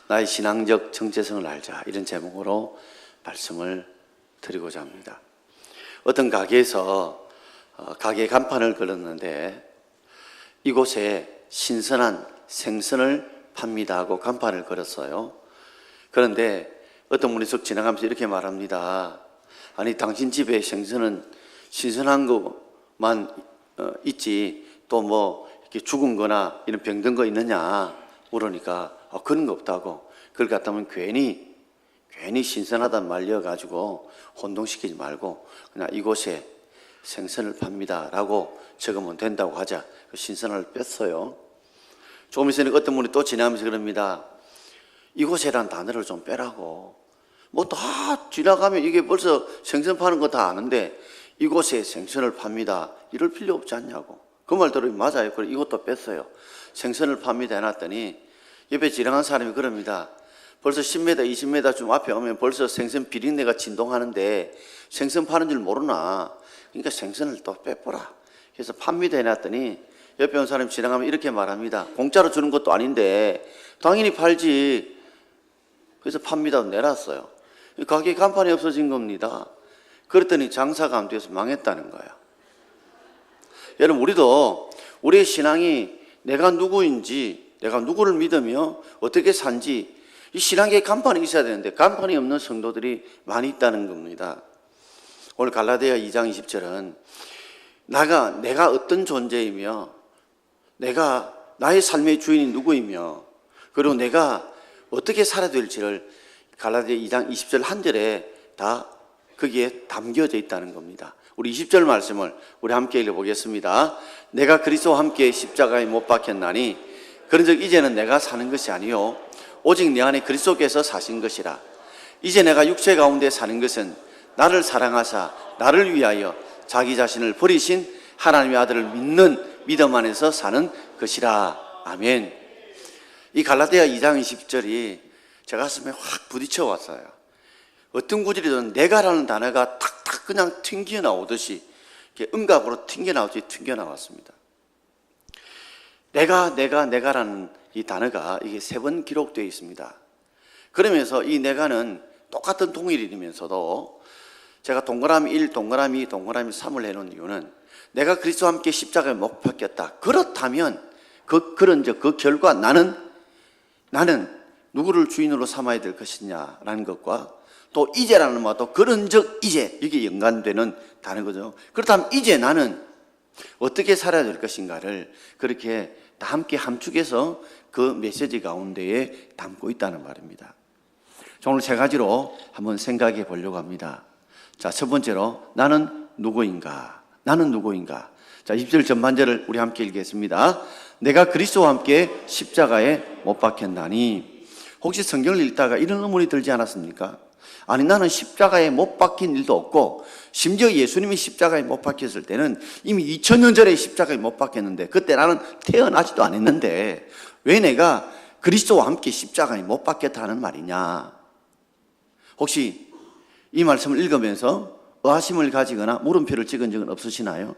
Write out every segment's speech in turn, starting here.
나의 신앙적 정체성을 알자, 이런 제목으로 말씀을 드리고자 합니다. 어떤 가게에서 가게 간판을 걸었는데 이곳에 신선한 생선을 팝니다 하고 간판을 걸었어요. 그런데 어떤 분이 쓱 지나가면서 이렇게 말합니다. 아니, 당신 집에 생선은 신선한 것만 있지 또 뭐 이렇게 죽은 거나 이런 병든 거 있느냐 물으니까 그런 거 없다고. 그걸 갖다 보면 괜히 신선하다는 말려가지고 혼동시키지 말고 그냥 이곳에 생선을 팝니다 라고 적으면 된다고 하자. 신선을 뺐어요. 조금 있으니까 어떤 분이 또 지나가면서 그럽니다. 이곳에란 단어를 좀 빼라고. 뭐 다 지나가면 이게 벌써 생선 파는 거 다 아는데 이곳에 생선을 팝니다 이럴 필요 없지 않냐고. 그 말 들으면 맞아요. 그래 이것도 뺐어요. 생선을 팝니다 해놨더니 옆에 지나간 사람이 그럽니다. 벌써 10m, 20m 좀 앞에 오면 벌써 생선 비린내가 진동하는데 생선 파는 줄 모르나? 그러니까 생선을 또 빼보라. 그래서 팝니다 해놨더니 옆에 온 사람이 지나가면 이렇게 말합니다. 공짜로 주는 것도 아닌데 당연히 팔지. 그래서 팝니다 내놨어요. 가게 간판이 없어진 겁니다. 그랬더니 장사가 안 돼서 망했다는 거예요. 여러분, 우리도 우리의 신앙이 내가 누구인지, 내가 누구를 믿으며 어떻게 산지 이 신앙에 간판이 있어야 되는데 간판이 없는 성도들이 많이 있다는 겁니다. 오늘 갈라디아 2장 20절은 내가 어떤 존재이며 내가 나의 삶의 주인이 누구이며 그리고 내가 어떻게 살아야 될지를 갈라디아 2장 20절 한 절에 다 거기에 담겨져 있다는 겁니다. 우리 20절 말씀을 우리 함께 읽어보겠습니다. 내가 그리스도와 함께 십자가에 못 박혔나니 그런즉 이제는 내가 사는 것이 아니요 오직 내 안에 그리스도께서 사신 것이라. 이제 내가 육체 가운데 사는 것은 나를 사랑하사 나를 위하여 자기 자신을 버리신 하나님의 아들을 믿는 믿음 안에서 사는 것이라. 아멘. 이 갈라디아 2장 20절이 제 가슴에 확 부딪혀 왔어요. 어떤 구절이든 내가라는 단어가 탁탁 그냥 튕겨 나오듯이 음각으로 튕겨 나오듯이 튕겨 나왔습니다. 내가라는 이 단어가 이게 3번 기록되어 있습니다. 그러면서 이 내가는 똑같은 통일이면서도 제가 동그라미 1, 동그라미 2, 동그라미 3을 해놓은 이유는 내가 그리스도와 함께 십자가에 못 박혔다. 그렇다면 그 결과 나는 누구를 주인으로 삼아야 될 것이냐라는 것과 또 이제라는 말도 그런즉 이제 이게 연관되는 단어거든요. 그렇다면 이제 나는 어떻게 살아야 될 것인가를 그렇게 다 함께 함축해서 그 메시지 가운데에 담고 있다는 말입니다. 오늘 3가지로 한번 생각해 보려고 합니다. 자, 첫 번째로 나는 누구인가? 나는 누구인가? 자, 20절 전반절을 우리 함께 읽겠습니다. 내가 그리스도와 함께 십자가에 못 박혔나니. 혹시 성경을 읽다가 이런 의문이 들지 않았습니까? 아니, 나는 십자가에 못 박힌 일도 없고 심지어 예수님이 십자가에 못 박혔을 때는 이미 2000년 전에 십자가에 못 박혔는데 그때 나는 태어나지도 않았는데 왜 내가 그리스도와 함께 십자가에 못 박혔다는 말이냐? 혹시 이 말씀을 읽으면서 의아심을 가지거나 물음표를 찍은 적은 없으시나요?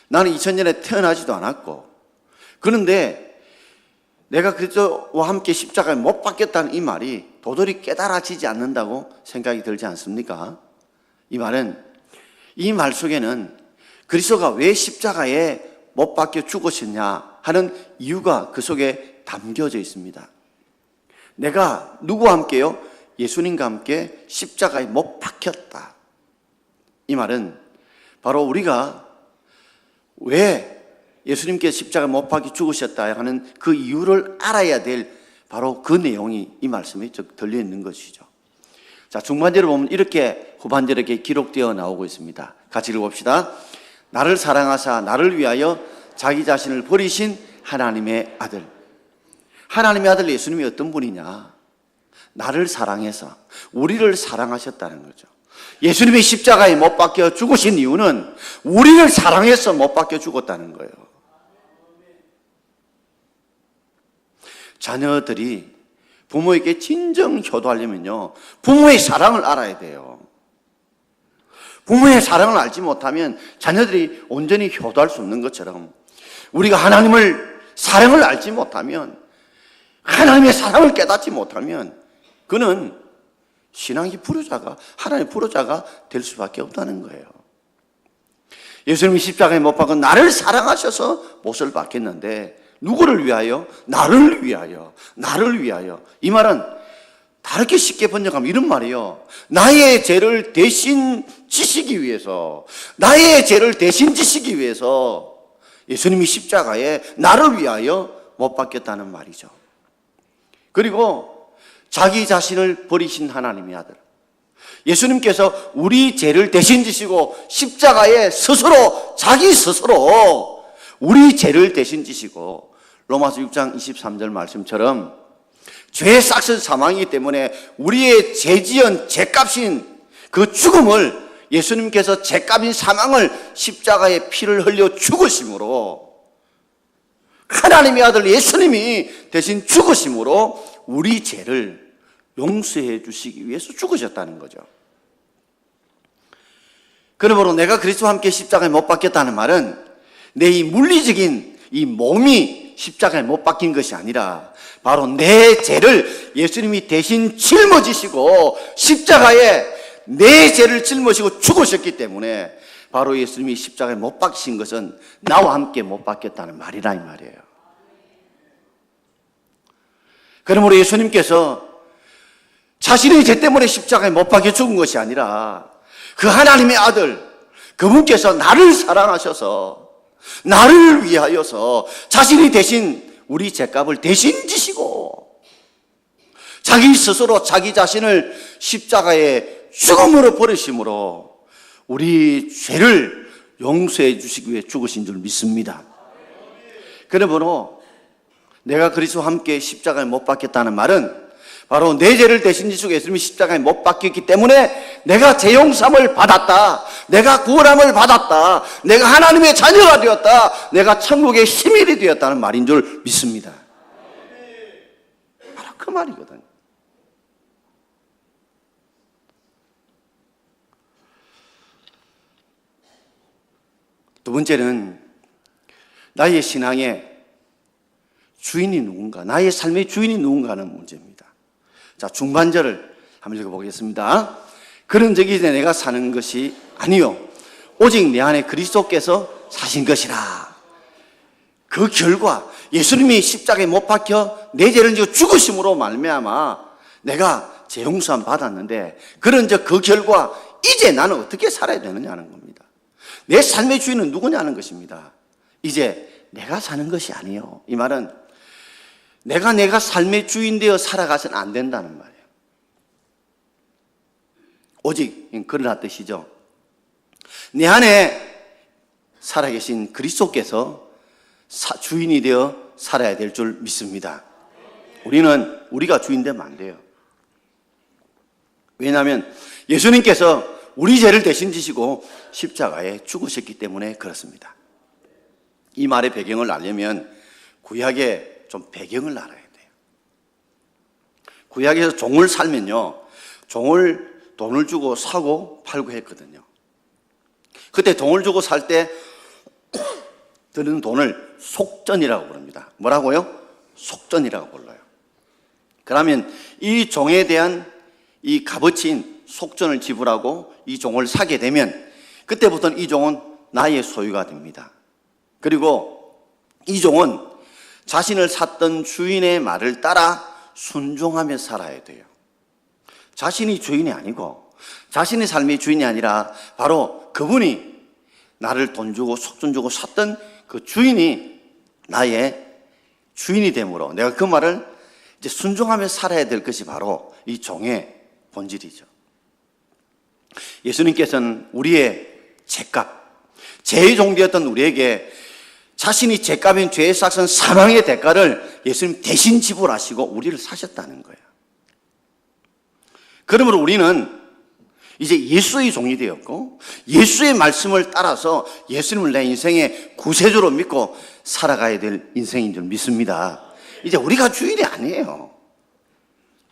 나는 2000년에 태어나지도 않았고 그런데 내가 그리스도와 함께 십자가에 못 박혔다는 이 말이 도저히 깨달아지지 않는다고 생각이 들지 않습니까? 이 말 속에는 그리스도가 왜 십자가에 못 박혀 죽으셨냐 하는 이유가 그 속에 담겨져 있습니다. 내가 누구와 함께요? 예수님과 함께 십자가에 못 박혔다. 이 말은 바로 우리가 왜 예수님께서 십자가에 못 박혀 죽으셨다 하는 그 이유를 알아야 될 바로 그 내용이 이 말씀에 들려있는 것이죠. 자, 중반절을 보면 이렇게 후반절에 기록되어 나오고 있습니다. 같이 읽어봅시다. 나를 사랑하사 나를 위하여 자기 자신을 버리신 하나님의 아들. 하나님의 아들 예수님이 어떤 분이냐? 나를 사랑해서 우리를 사랑하셨다는 거죠. 예수님이 십자가에 못 박혀 죽으신 이유는 우리를 사랑해서 못 박혀 죽었다는 거예요. 자녀들이 부모에게 진정 효도하려면요, 부모의 사랑을 알아야 돼요. 부모의 사랑을 알지 못하면 자녀들이 온전히 효도할 수 없는 것처럼 우리가 하나님을 사랑을 알지 못하면 하나님의 사랑을 깨닫지 못하면 그는 신앙의 불효자가, 하나님의 불효자가 될 수밖에 없다는 거예요. 예수님이 십자가에 못 박은 나를 사랑하셔서 못을 박혔는데 누구를 위하여? 나를 위하여. 나를 위하여. 이 말은 다르게 쉽게 번역하면 이런 말이에요. 나의 죄를 대신 지시기 위해서, 나의 죄를 대신 지시기 위해서 예수님이 십자가에 나를 위하여 못 박혔다는 말이죠. 그리고 자기 자신을 버리신 하나님의 아들, 예수님께서 우리 죄를 대신 지시고 십자가에 스스로, 자기 스스로 우리 죄를 대신 지시고, 로마서 6장 23절 말씀처럼 죄의 싹은 사망이기 때문에 우리의 죄지은 죄값인 그 죽음을 예수님께서 죄값인 사망을 십자가에 피를 흘려 죽으심으로, 하나님의 아들 예수님이 대신 죽으심으로 우리 죄를 용서해 주시기 위해서 죽으셨다는 거죠. 그러므로 내가 그리스도와 함께 십자가에 못 박혔다는 말은 내 이 물리적인 이 몸이 십자가에 못 박힌 것이 아니라 바로 내 죄를 예수님이 대신 짊어지시고 십자가에 내 죄를 짊어지고 죽으셨기 때문에 바로 예수님이 십자가에 못 박히신 것은 나와 함께 못 박혔다는 말이라 이 말이에요. 그러므로 예수님께서 자신의 죄 때문에 십자가에 못 박혀 죽은 것이 아니라 그 하나님의 아들, 그분께서 나를 사랑하셔서 나를 위하여서 자신이 대신 우리 죄값을 대신 지시고 자기 스스로 자기 자신을 십자가에 죽음으로 버리심으로 우리 죄를 용서해 주시기 위해 죽으신 줄 믿습니다. 그러므로 내가 그리스도와 함께 십자가에 못 박혔다는 말은 바로 내 죄를 대신 지시고 예수님이 십자가에 못 박혔기 때문에 내가 죄 용서함을 받았다, 내가 구원함을 받았다, 내가 하나님의 자녀가 되었다, 내가 천국의 시민이 되었다는 말인 줄 믿습니다. 바로 그 말이거든요. 두 번째는 나의 신앙의 주인이 누군가, 나의 삶의 주인이 누군가 하는 문제입니다. 자, 중반절을 한번 읽어보겠습니다. 그런 적이 이제 내가 사는 것이 아니요 오직 내 안에 그리스도께서 사신 것이라. 그 결과 예수님이 십자가에 못 박혀 내 죄를 지고 죽으심으로 말미암아 내가 죄 용서함 받았는데, 그런 그 결과 이제 나는 어떻게 살아야 되느냐는 겁니다. 내 삶의 주인은 누구냐는 것입니다. 이제 내가 사는 것이 아니에요. 이 말은 내가 삶의 주인 되어 살아가서는 안 된다는 말이에요. 오직 그러나 뜻이죠. 내 안에 살아계신 그리스도께서 주인이 되어 살아야 될 줄 믿습니다. 우리가 주인 되면 안 돼요. 왜냐하면 예수님께서 우리 죄를 대신 지시고 십자가에 죽으셨기 때문에 그렇습니다. 이 말의 배경을 알려면 구약의 좀 배경을 알아야 돼요. 구약에서 종을 살면요, 종을 돈을 주고 사고 팔고 했거든요. 그때 돈을 주고 살 때 드는 돈을 속전이라고 부릅니다. 뭐라고요? 속전이라고 불러요. 그러면 이 종에 대한 이 값어치인 속전을 지불하고 이 종을 사게 되면 그때부터는 이 종은 나의 소유가 됩니다. 그리고 이 종은 자신을 샀던 주인의 말을 따라 순종하며 살아야 돼요. 자신이 주인이 아니고, 자신의 삶의 주인이 아니라 바로 그분이 나를 돈 주고 속전 주고 샀던 그 주인이 나의 주인이 되므로 내가 그 말을 이제 순종하며 살아야 될 것이 바로 이 종의 본질이죠. 예수님께서는 우리의 죄값, 죄의 종되었던 우리에게 자신이 죄값인 죄의 삭은 사망의 대가를 예수님 대신 지불하시고 우리를 사셨다는 거예요. 그러므로 우리는 이제 예수의 종이 되었고 예수의 말씀을 따라서 예수님을 내 인생의 구세주로 믿고 살아가야 될 인생인 줄 믿습니다. 이제 우리가 주인이 아니에요.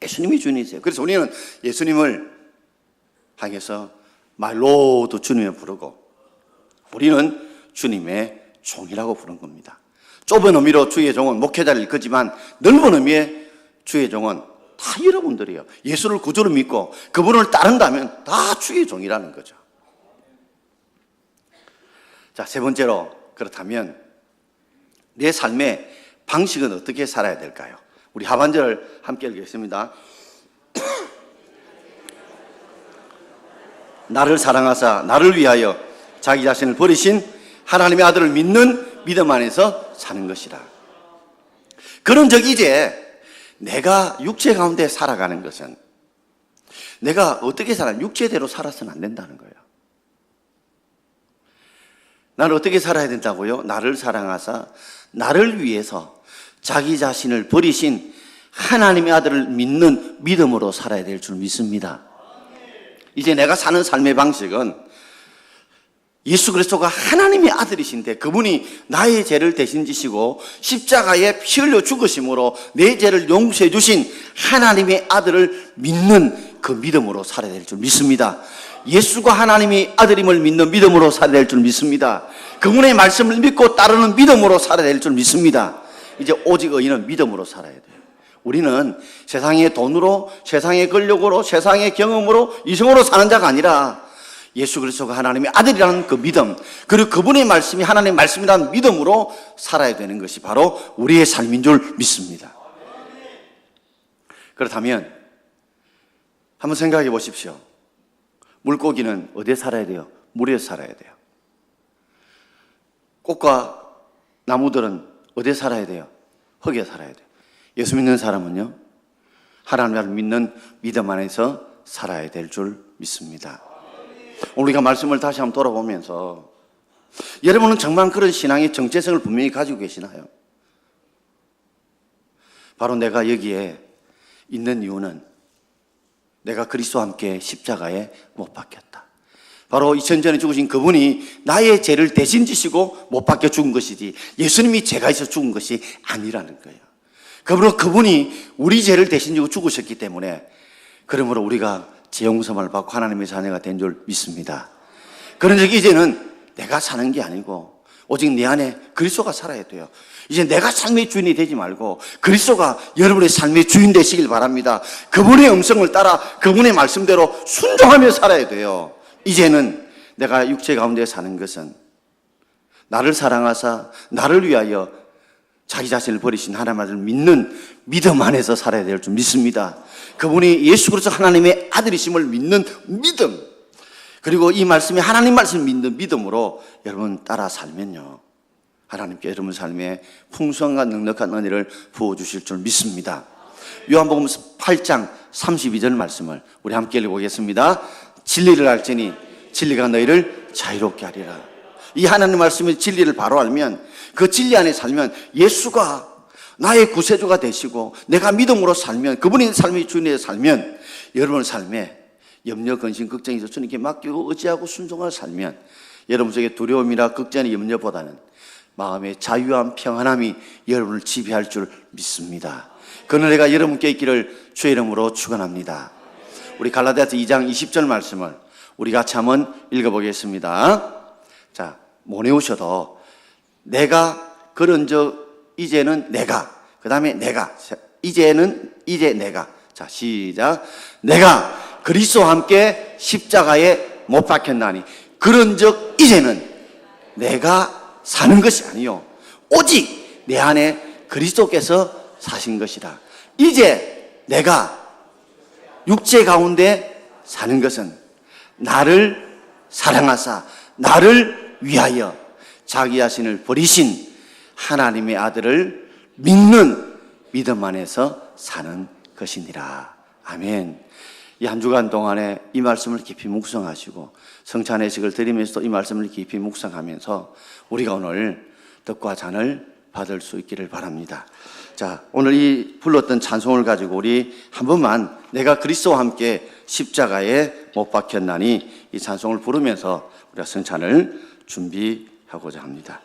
예수님이 주인이세요. 그래서 우리는 예수님을 향해서 말로도 주님을 부르고 우리는 주님의 종이라고 부른 겁니다. 좁은 의미로 주의 종은 목회자를 일컫지만 넓은 의미의 주의 종은 다 여러분들이에요. 예수를 구주로 믿고 그분을 따른다면 다 주의 종이라는 거죠. 자, 세 번째로, 그렇다면 내 삶의 방식은 어떻게 살아야 될까요? 우리 하반절을 함께 읽겠습니다. 나를 사랑하사 나를 위하여 자기 자신을 버리신 하나님의 아들을 믿는 믿음 안에서 사는 것이라. 그런 적 이제 내가 육체 가운데 살아가는 것은 내가 어떻게 살아? 육체대로 살아서는 안 된다는 거예요. 나는 어떻게 살아야 된다고요? 나를 사랑하사 나를 위해서 자기 자신을 버리신 하나님의 아들을 믿는 믿음으로 살아야 될 줄 믿습니다. 이제 내가 사는 삶의 방식은 예수 그리스도가 하나님의 아들이신데 그분이 나의 죄를 대신 지시고 십자가에 피 흘려 죽으심으로 내 죄를 용서해 주신 하나님의 아들을 믿는 그 믿음으로 살아야 될 줄 믿습니다. 예수가 하나님의 아들임을 믿는 믿음으로 살아야 될 줄 믿습니다. 그분의 말씀을 믿고 따르는 믿음으로 살아야 될 줄 믿습니다. 이제 오직 의인은 믿음으로 살아야 돼요. 우리는 세상의 돈으로, 세상의 권력으로, 세상의 경험으로, 이성으로 사는 자가 아니라 예수 그리스도가 하나님의 아들이라는 그 믿음, 그리고 그분의 말씀이 하나님의 말씀이라는 믿음으로 살아야 되는 것이 바로 우리의 삶인 줄 믿습니다. 그렇다면 한번 생각해 보십시오. 물고기는 어디에 살아야 돼요? 물에서 살아야 돼요. 꽃과 나무들은 어디에 살아야 돼요? 흙에 살아야 돼요. 예수 믿는 사람은요, 하나님을 믿는 믿음 안에서 살아야 될 줄 믿습니다. 오늘 우리가 말씀을 다시 한번 돌아보면서 여러분은 정말 그런 신앙의 정체성을 분명히 가지고 계시나요? 바로 내가 여기에 있는 이유는 내가 그리스도와 함께 십자가에 못 박혔다. 바로 2000년 전에 죽으신 그분이 나의 죄를 대신 지시고 못 박혀 죽은 것이지 예수님이 죄가 있어 죽은 것이 아니라는 거예요. 그분이 우리 죄를 대신 지고 죽으셨기 때문에 그러므로 우리가 죄 용서를 받고 하나님의 자녀가 된 줄 믿습니다. 그런 적 이제는 내가 사는 게 아니고 오직 내 안에 그리스도가 살아야 돼요. 이제 내가 삶의 주인이 되지 말고 그리스도가 여러분의 삶의 주인 되시길 바랍니다. 그분의 음성을 따라 그분의 말씀대로 순종하며 살아야 돼요. 이제는 내가 육체 가운데 사는 것은 나를 사랑하사 나를 위하여 자기 자신을 버리신 하나님의 아들을 믿는 믿음 안에서 살아야 될 줄 믿습니다. 그분이 예수 그리스도 하나님의 아들이심을 믿는 믿음, 그리고 이 말씀이 하나님 말씀을 믿는 믿음으로 여러분 따라 살면요, 하나님께 여러분 삶에 풍성한 넉넉한 은혜를 부어주실 줄 믿습니다. 요한복음 8장 32절 말씀을 우리 함께 읽어보겠습니다. 진리를 알지니 진리가 너희를 자유롭게 하리라. 이 하나님 말씀의 진리를 바로 알면, 그 진리 안에 살면, 예수가 나의 구세주가 되시고 내가 믿음으로 살면, 그분이 삶의 주인에 살면, 여러분 삶에 염려, 근심, 걱정이 있어 주님께 맡기고 의지하고 순종하며 살면 여러분 속에 두려움이나 걱정의 염려보다는 마음의 자유함, 평안함이 여러분을 지배할 줄 믿습니다. 그 은혜가 여러분께 있기를 주의 이름으로 축원합니다. 우리 갈라디아서 2장 20절 말씀을 우리 같이 한번 읽어보겠습니다. 자, 못 외우셔도 내가 그런 이제는 내가, 그 다음에 내가, 이제는 이제 내가. 자, 시작. 내가 그리스도와 함께 십자가에 못 박혔나니 그런즉 이제는 내가 사는 것이 아니요 오직 내 안에 그리스도께서 사신 것이다. 이제 내가 육체 가운데 사는 것은 나를 사랑하사 나를 위하여 자기 자신을 버리신 하나님의 아들을 믿는 믿음 안에서 사는 것이니라. 아멘. 이 한 주간 동안에 이 말씀을 깊이 묵상하시고 성찬의식을 드리면서도 이 말씀을 깊이 묵상하면서 우리가 오늘 떡과 잔을 받을 수 있기를 바랍니다. 자, 오늘 이 불렀던 찬송을 가지고 우리 한 번만 내가 그리스도와 함께 십자가에 못 박혔나니 이 찬송을 부르면서 우리가 성찬을 준비하고자 합니다.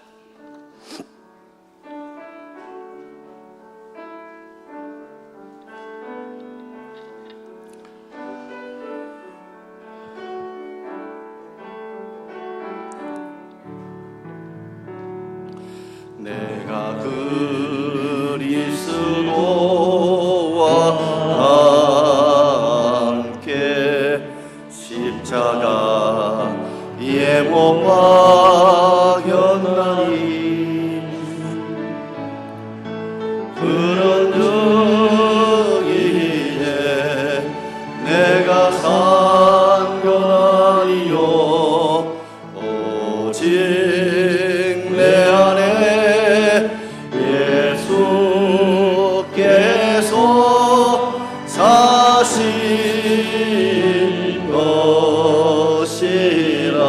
내가 그리스도와 박였나니 그런 중이에 내가 산 건 아니요 오직 내 안에 예수께서 사신 것이라.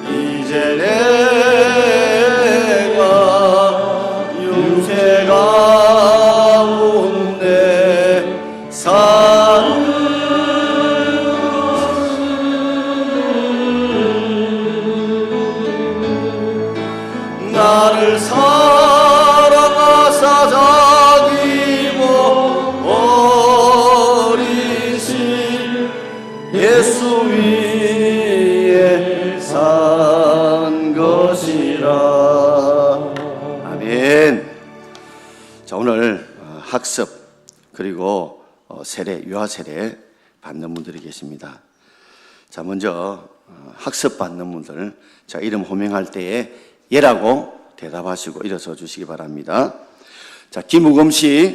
이제 내가 육체 가운데 사는 나를 사랑하사 자기 버리신 예수 위에 산 것이라. 아멘. 자, 오늘 학습 그리고 세례, 유아 세례 받는 분들이 계십니다. 자, 먼저 학습 받는 분들, 자, 이름 호명할 때에 예라고 대답하시고 일어서 주시기 바랍니다. 자, 김우금 씨.